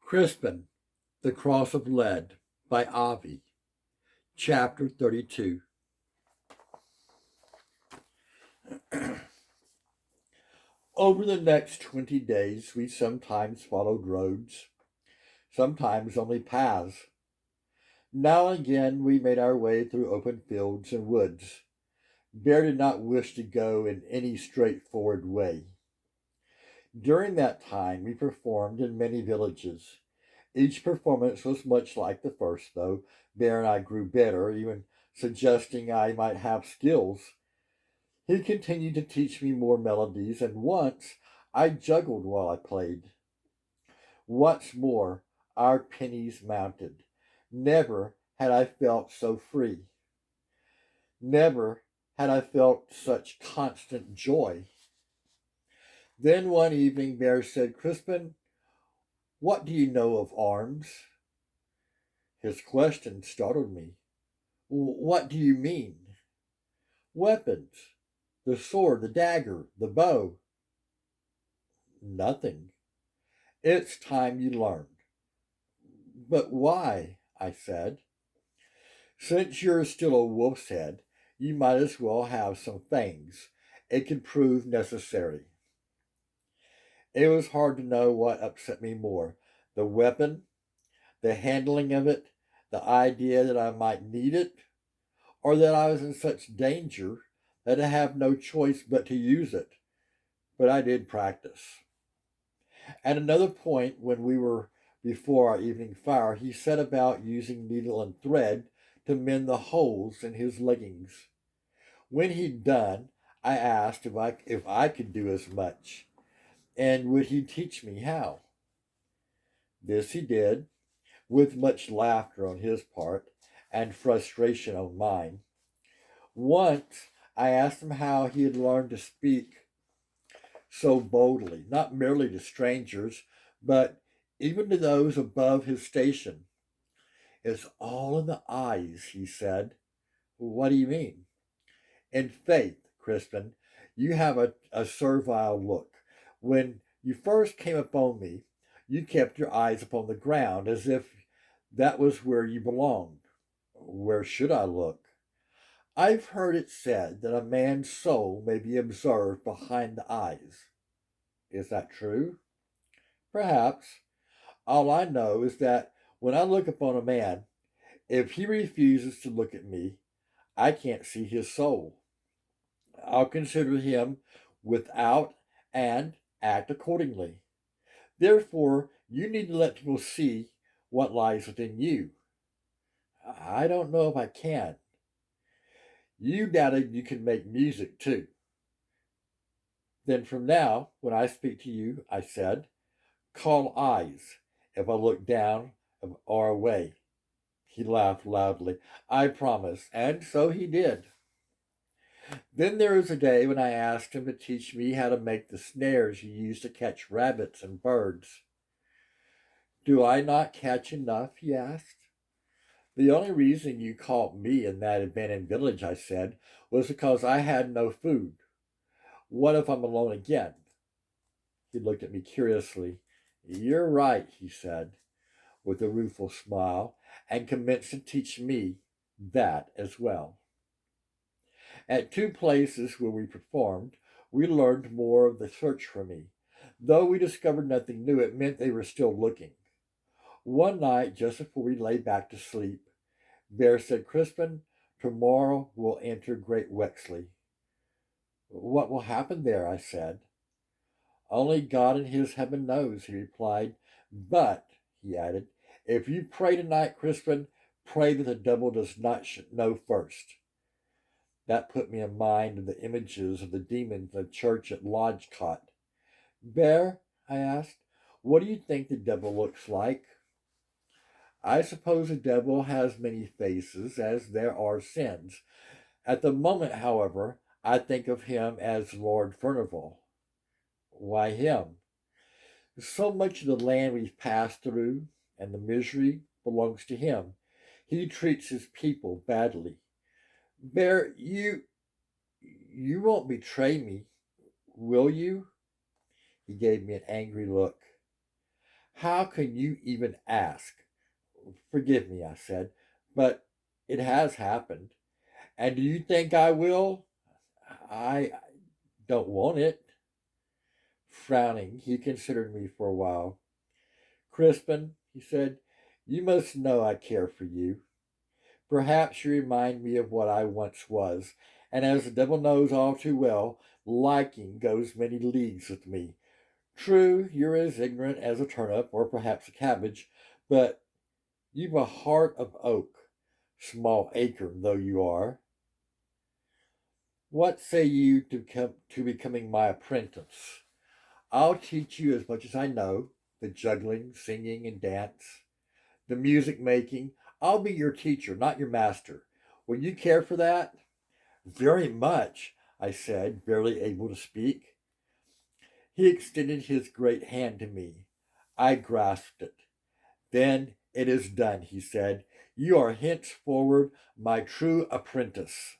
Crispin, The Cross of Lead by Avi, Chapter 32. Over the next 20 days, we sometimes followed roads, sometimes only paths. Now and again, we made our way through open fields and woods. Bear did not wish to go in any straightforward way. During that time, we performed in many villages. Each performance was much like the first, though Bear and I grew better, even suggesting I might have skills. He continued to teach me more melodies, and once I juggled while I played. Once more, our pennies mounted. Never had I felt so free. Never had I felt such constant joy. Then one evening, Bear said, "Crispin, what do you know of arms?" His question startled me. "What do you mean?" "Weapons. The sword, the dagger, the bow." "Nothing. It's time you learned." "But why?" I said. "Since you're still a wolf's head, you might as well have some fangs. It could prove necessary." It was hard to know what upset me more, the weapon, the handling of it, the idea that I might need it, or that I was in such danger that I have no choice but to use it. But I did practice. At another point, when we were before our evening fire, he set about using needle and thread to mend the holes in his leggings. When he'd done, I asked if I could do as much, and would he teach me how. This he did, with much laughter on his part and frustration on mine. Once I asked him how he had learned to speak so boldly, not merely to strangers, but even to those above his station. "It's all in the eyes," he said. "What do you mean?" "In faith, Crispin, you have a servile look. When you first came upon me, you kept your eyes upon the ground as if that was where you belonged. Where should I look? I've heard it said that a man's soul may be observed behind the eyes. Is that true? Perhaps. All I know is that when I look upon a man, if he refuses to look at me, I can't see his soul. I'll consider him without and act accordingly. Therefore, you need to let people see what lies within you." "I don't know if I can." "You doubted you could make music, too." "Then from now, when I speak to you," I said, "call eyes if I look down or away." He laughed loudly. "I promise." And so he did. Then there was a day when I asked him to teach me how to make the snares you use to catch rabbits and birds. "Do I not catch enough?" he asked. "The only reason you caught me in that abandoned village," I said, "was because I had no food. What if I'm alone again?" He looked at me curiously. "You're right," he said, with a rueful smile, and commenced to teach me that as well. At two places where we performed, we learned more of the search for me. Though we discovered nothing new, it meant they were still looking. One night, just before we lay back to sleep, Bear said, "Crispin, tomorrow we'll enter Great Wexley." "What will happen there?" I said. "Only God in his heaven knows," he replied. "But," he added, "if you pray tonight, Crispin, pray that the devil does not know first." That put me in mind of the images of the demons in the church at Lodgecott. "Bear," I asked, "what do you think the devil looks like?" "I suppose the devil has many faces, as there are sins. At the moment, however, I think of him as Lord Furnival." "Why him?" "So much of the land we've passed through, and the misery, belongs to him. He treats his people badly. Bear, you won't betray me, will you?" He gave me an angry look. How can you even ask? Forgive me, I said, but it has happened. And do you think I will? I don't want it. Frowning, he considered me for a while. Crispin, he said, you must know I care for you. Perhaps you remind me of what I once was, and as the devil knows all too well, liking goes many leagues with me. True, you're as ignorant as a turnip or perhaps a cabbage, but you've a heart of oak, small acorn though you are. What say you to becoming my apprentice? I'll teach you as much as I know, the juggling, singing, and dance, the music making. I'll be your teacher, not your master. Will you care for that? Very much, I said, barely able to speak. He extended his great hand to me. I grasped it. Then it is done, he said. You are henceforward my true apprentice.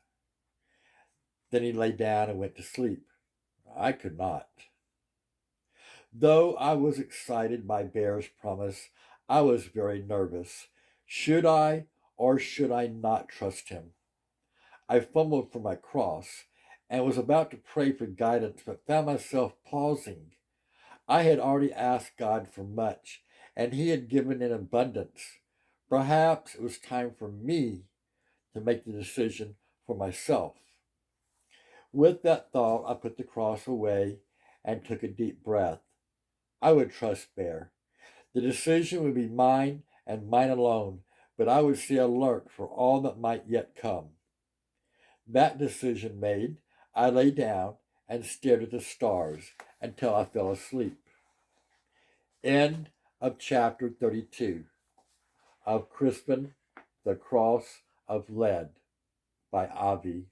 Then he lay down and went to sleep. I could not. Though I was excited by Bear's promise, I was very nervous. Should I or should I not trust him? I fumbled for my cross and was about to pray for guidance, but found myself pausing. I had already asked God for much, and he had given in abundance. Perhaps it was time for me to make the decision for myself. With that thought, I put the cross away and took a deep breath. I would trust Bear. The decision would be mine and mine alone, but I would stay alert for all that might yet come. That decision made, I lay down and stared at the stars until I fell asleep. End of chapter 32 of Crispin, the Cross of Lead by Avi